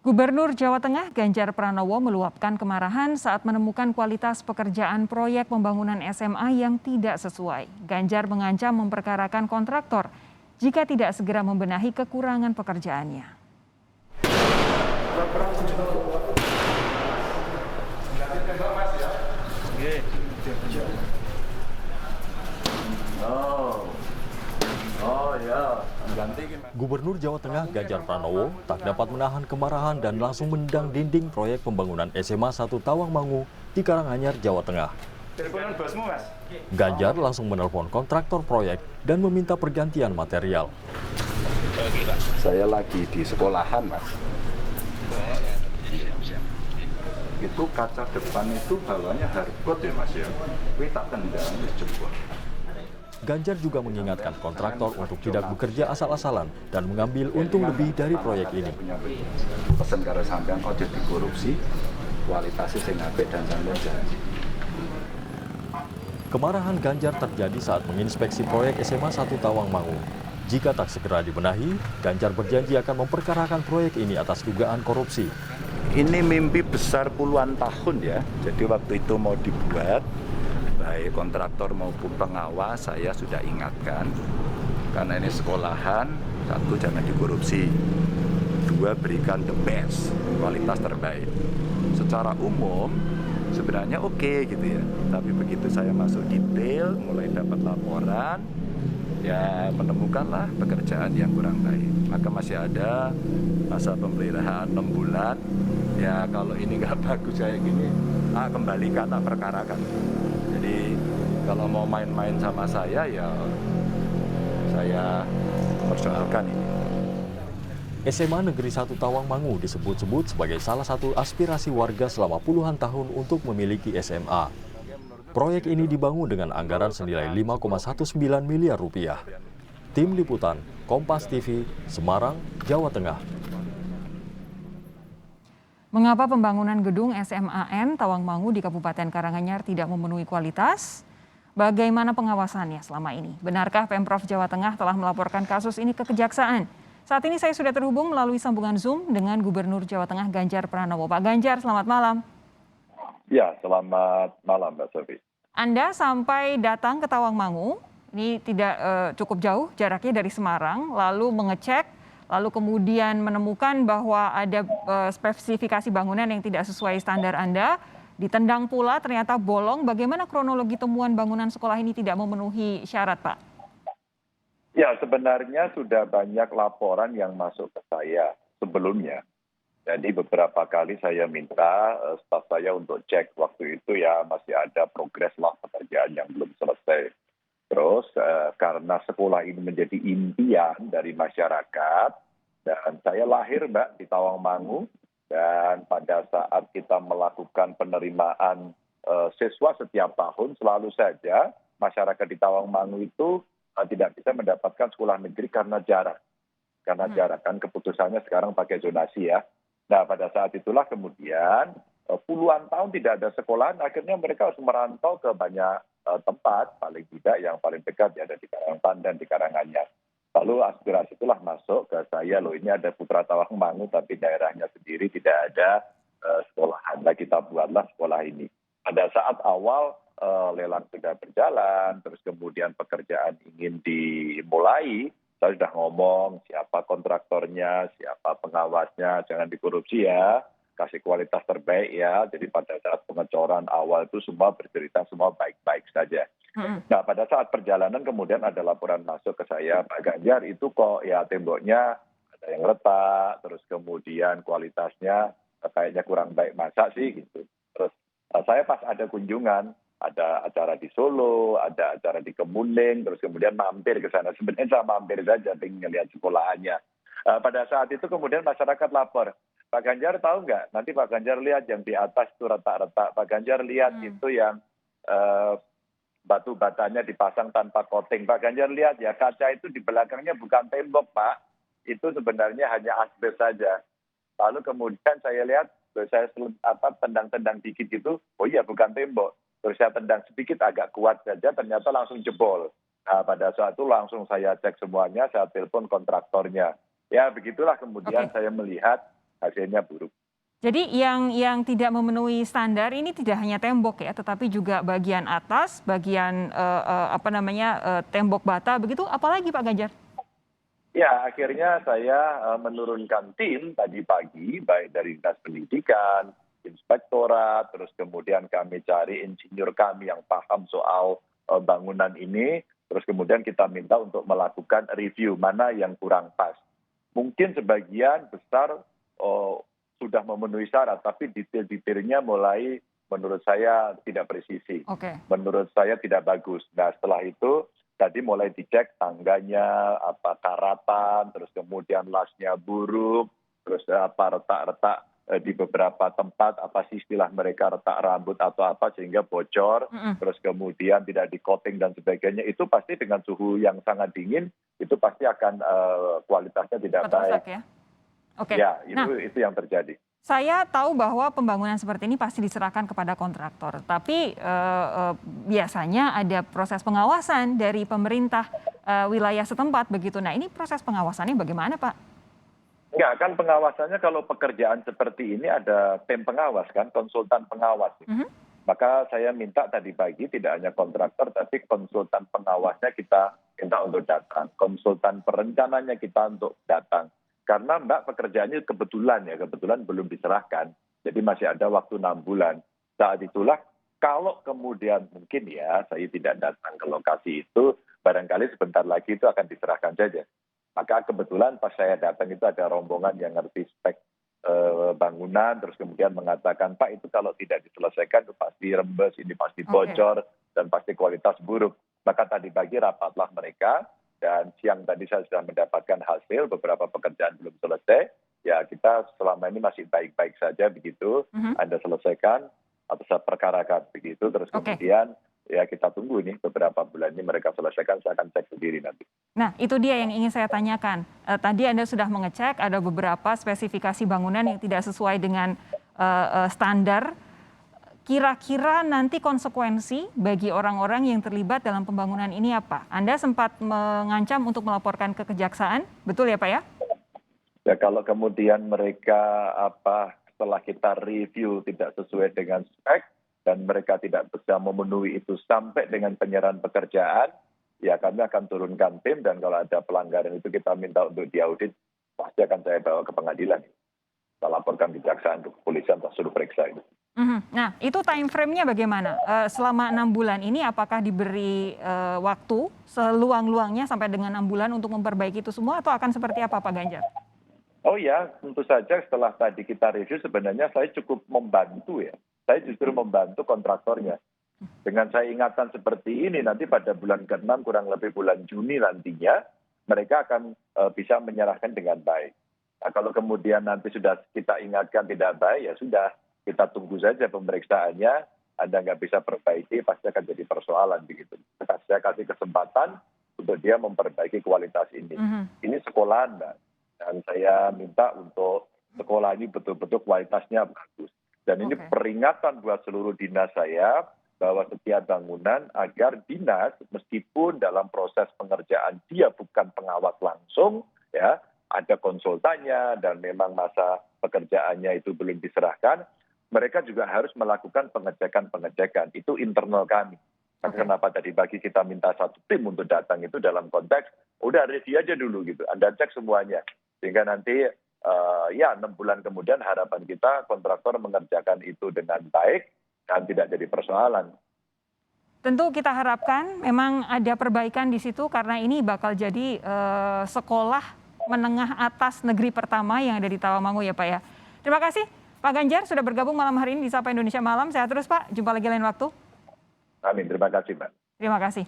Gubernur Jawa Tengah Ganjar Pranowo meluapkan kemarahan saat menemukan kualitas pekerjaan proyek pembangunan SMA yang tidak sesuai. Ganjar mengancam memperkarakan kontraktor jika tidak segera membenahi kekurangan pekerjaannya. Gubernur Jawa Tengah Ganjar Pranowo tak dapat menahan kemarahan dan langsung menendang dinding proyek pembangunan SMA 1 Tawangmangu di Karanganyar, Jawa Tengah. Ganjar langsung menelpon kontraktor proyek dan meminta pergantian material. Saya lagi di sekolahan, Mas. Itu kaca depan itu bawahnya hardboard ya, Mas ya. Tapi tak tendang, jebol. Ganjar juga mengingatkan kontraktor untuk tidak bekerja asal-asalan dan mengambil untung lebih dari proyek ini. Pesen karo sampean ojo dikorupsi, kualitasnya sing apik dan sampean janji. Kemarahan Ganjar terjadi saat menginspeksi proyek SMA 1 Tawangmangu. Jika tak segera dibenahi, Ganjar berjanji akan memperkarakan proyek ini atas dugaan korupsi. Ini mimpi besar puluhan tahun ya. Jadi waktu itu mau dibuat, baik kontraktor maupun pengawas saya sudah ingatkan. Karena ini sekolahan, satu jangan dikorupsi. Dua berikan the best, kualitas terbaik. Secara umum sebenarnya oke gitu ya. Tapi begitu saya masuk detail, mulai dapat laporan, ya menemukanlah pekerjaan yang kurang baik. Maka masih ada masa pemeliharaan 6 bulan. Ya kalau ini nggak bagus kayak gini, kembalikan, perkarakan. Jadi kalau mau main-main sama saya, ya saya persoalkan ini. SMA Negeri 1 Tawangmangu disebut-sebut sebagai salah satu aspirasi warga selama puluhan tahun untuk memiliki SMA. Proyek ini dibangun dengan anggaran senilai 5,19 miliar rupiah. Tim Liputan, Kompas TV, Semarang, Jawa Tengah. Mengapa pembangunan gedung SMAN Tawangmangu di Kabupaten Karanganyar tidak memenuhi kualitas? Bagaimana pengawasannya selama ini? Benarkah Pemprov Jawa Tengah telah melaporkan kasus ini ke Kejaksaan? Saat ini saya sudah terhubung melalui sambungan Zoom dengan Gubernur Jawa Tengah Ganjar Pranowo. Pak Ganjar, selamat malam. Ya, selamat malam Mbak Sofi. Anda sampai datang ke Tawangmangu, ini tidak cukup jauh jaraknya dari Semarang, lalu mengecek, lalu kemudian menemukan bahwa ada spesifikasi bangunan yang tidak sesuai standar Anda, ditendang pula ternyata bolong. Bagaimana kronologi temuan bangunan sekolah ini tidak memenuhi syarat, Pak? Ya, sebenarnya sudah banyak laporan yang masuk ke saya sebelumnya. Jadi beberapa kali saya minta staf saya untuk cek waktu itu ya masih ada progres lah pekerjaan yang belum selesai. Terus karena sekolah ini menjadi impian dari masyarakat dan saya lahir Mbak di Tawangmangu dan pada saat kita melakukan penerimaan siswa setiap tahun selalu saja masyarakat di Tawangmangu itu tidak bisa mendapatkan sekolah negeri karena jarak. Karena jarak kan keputusannya sekarang pakai zonasi ya. Nah pada saat itulah kemudian puluhan tahun tidak ada sekolahan, akhirnya mereka harus merantau ke banyak tempat, paling tidak yang paling dekat ya ada di Karangpandan, di Karanganyar. Lalu aspirasi itulah masuk ke saya, loh ini ada Putra Tawangmangu tapi daerahnya sendiri tidak ada sekolahan. Nah kita buatlah sekolah ini. Pada saat awal lelang sudah berjalan, terus kemudian pekerjaan ingin dimulai, saya sudah ngomong siapa kontraktornya, siapa pengawasnya, jangan dikorupsi ya, kasih kualitas terbaik ya. Jadi pada saat pengecoran awal itu semua bercerita, semua baik-baik saja. Nah pada saat perjalanan kemudian ada laporan masuk ke saya, Pak Ganjar itu kok ya temboknya ada yang retak, terus kemudian kualitasnya kayaknya kurang baik, masa sih gitu. Terus saya pas ada kunjungan, ada acara di Solo, ada acara di Kemuning, terus kemudian mampir ke sana. Sebenarnya saya mampir saja, pengen lihat sekolahannya. Pada saat itu kemudian masyarakat lapor, Pak Ganjar tahu nggak? Nanti Pak Ganjar lihat yang di atas itu retak-retak. Pak Ganjar lihat itu yang batu batanya dipasang tanpa coating. Pak Ganjar lihat ya kaca itu di belakangnya bukan tembok Pak, itu sebenarnya hanya asbes saja. Lalu kemudian saya lihat, saya tendang-tendang dikit gitu, oh iya bukan tembok. Terus saya tendang sedikit agak kuat saja, ternyata langsung jebol. Nah pada saat itu langsung saya cek semuanya, saya telepon kontraktornya. Ya begitulah kemudian saya melihat hasilnya buruk. Jadi yang tidak memenuhi standar ini tidak hanya tembok ya, tetapi juga bagian atas, bagian tembok bata begitu. Apalagi Pak Ganjar? Ya, akhirnya saya menurunkan tim tadi pagi, baik dari Dinas Pendidikan, Inspektorat, terus kemudian kami cari insinyur kami yang paham soal bangunan ini, terus kemudian kita minta untuk melakukan review mana yang kurang pas. Mungkin sebagian besar sudah memenuhi syarat, tapi detail-detailnya mulai menurut saya tidak presisi. Menurut saya tidak bagus. Nah, setelah itu tadi mulai dicek tangganya, karatan, terus kemudian lasnya buruk, terus retak-retak di beberapa tempat, apa sih istilah mereka, retak rambut atau apa sehingga bocor, terus kemudian tidak di-coating dan sebagainya. Itu pasti dengan suhu yang sangat dingin, itu pasti akan kualitasnya tidak baik. Ya? Ya, itu yang terjadi. Saya tahu bahwa pembangunan seperti ini pasti diserahkan kepada kontraktor, tapi biasanya ada proses pengawasan dari pemerintah wilayah setempat begitu. Nah, ini proses pengawasannya bagaimana, Pak? Enggak, kan pengawasannya kalau pekerjaan seperti ini ada tim pengawas kan, konsultan pengawas. Maka saya minta tadi pagi tidak hanya kontraktor, tapi konsultan pengawasnya kita minta untuk datang. Konsultan perencananya kita untuk datang. Karena Mbak pekerjaannya kebetulan belum diserahkan. Jadi masih ada waktu 6 bulan. Saat itulah kalau kemudian mungkin ya saya tidak datang ke lokasi itu, barangkali sebentar lagi itu akan diserahkan saja. Maka kebetulan pas saya datang itu ada rombongan yang ngerti spek bangunan, terus kemudian mengatakan, Pak itu kalau tidak diselesaikan itu pasti rembes, ini pasti bocor, dan pasti kualitas buruk. Maka tadi pagi rapatlah mereka, dan siang tadi saya sudah mendapatkan hasil, beberapa pekerjaan belum selesai, ya kita selama ini masih baik-baik saja begitu, Anda selesaikan, atau saya perkarakan begitu, terus kemudian ya kita tunggu nih beberapa bulan ini mereka selesaikan, saya akan cek sendiri nanti. Nah, itu dia yang ingin saya tanyakan. Tadi Anda sudah mengecek ada beberapa spesifikasi bangunan yang tidak sesuai dengan standar. Kira-kira nanti konsekuensi bagi orang-orang yang terlibat dalam pembangunan ini apa? Anda sempat mengancam untuk melaporkan ke kejaksaan, betul ya Pak ya? Ya kalau kemudian mereka setelah kita review tidak sesuai dengan spek dan mereka tidak bisa memenuhi itu sampai dengan penyerahan pekerjaan, ya kami akan turunkan tim dan kalau ada pelanggaran itu kita minta untuk diaudit, pasti akan saya bawa ke pengadilan. Kita laporkan kejaksaan, ke kepolisian, kita suruh periksa itu. Nah, itu time frame-nya bagaimana? Selama 6 bulan ini apakah diberi waktu seluang-luangnya sampai dengan 6 bulan untuk memperbaiki itu semua atau akan seperti apa Pak Ganjar? Oh ya, tentu saja setelah tadi kita review sebenarnya saya cukup membantu ya. Saya justru membantu kontraktornya. Dengan saya ingatkan seperti ini nanti pada bulan ke-6 kurang lebih bulan Juni nantinya mereka akan bisa menyerahkan dengan baik. Nah, kalau kemudian nanti sudah kita ingatkan tidak baik ya sudah. Kita tunggu saja pemeriksaannya, Anda nggak bisa perbaiki, pasti akan jadi persoalan begitu. Saya kasih kesempatan untuk dia memperbaiki kualitas ini. Ini sekolahan, Mbak. Dan saya minta untuk sekolah ini betul-betul kualitasnya bagus. Dan ini peringatan buat seluruh dinas saya, bahwa setiap bangunan agar dinas, meskipun dalam proses pengerjaan dia bukan pengawas langsung, ya ada konsultannya, dan memang masa pekerjaannya itu belum diserahkan, mereka juga harus melakukan pengecekan-pengecekan. Itu internal kami. Kenapa tadi pagi kita minta satu tim untuk datang itu dalam konteks, udah review aja dulu gitu. Anda cek semuanya. Sehingga nanti 6 bulan kemudian harapan kita kontraktor mengerjakan itu dengan baik dan tidak jadi persoalan. Tentu kita harapkan memang ada perbaikan di situ karena ini bakal jadi sekolah menengah atas negeri pertama yang ada di Tawangmangu ya Pak ya. Terima kasih. Pak Ganjar sudah bergabung malam hari ini di Sapa Indonesia Malam. Sehat terus Pak, jumpa lagi lain waktu. Amin, terima kasih Mbak. Terima kasih.